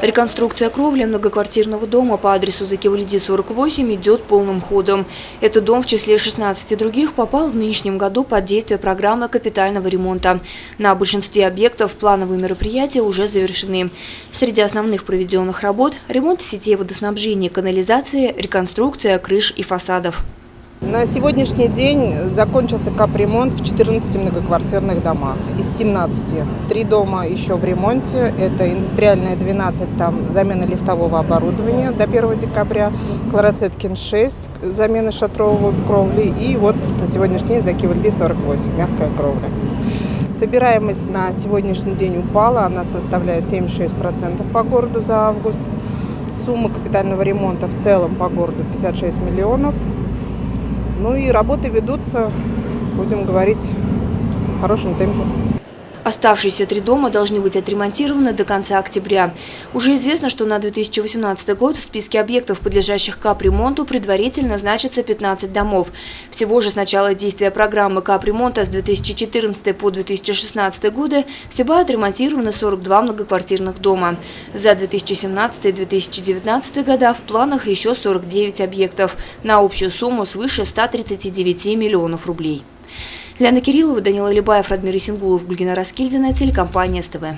Реконструкция кровли многоквартирного дома по адресу Закивальди, 48 идет полным ходом. Этот дом в числе 16 других попал в нынешнем году под действие программы капитального ремонта. На большинстве объектов плановые мероприятия уже завершены. Среди основных проведенных работ – ремонт сетей водоснабжения, канализации, реконструкция крыш и фасадов. На сегодняшний день закончился капремонт в 14 многоквартирных домах. Из 17 3 дома еще в ремонте. Это индустриальная 12, там замена лифтового оборудования до 1 декабря. Клароцеткин 6, замена шатровой кровли. И вот на сегодняшний день Закивальди 48, мягкая кровля. Собираемость на сегодняшний день упала, она составляет 76% по городу за август. Сумма капитального ремонта в целом по городу 56 миллионов. Ну и работы ведутся, будем говорить, в хорошем темпе. Оставшиеся 3 дома должны быть отремонтированы до конца октября. Уже известно, что на 2018 год в списке объектов, подлежащих капремонту, предварительно значится 15 домов. Всего же с начала действия программы капремонта с 2014 по 2016 годы всего отремонтировано 42 многоквартирных дома. За 2017-2019 года в планах еще 49 объектов на общую сумму свыше 139 миллионов рублей. Лена Кириллова, Данила Либаев, Радмир Исенгулов, Гульгина Раскильдина, телекомпания СТВ.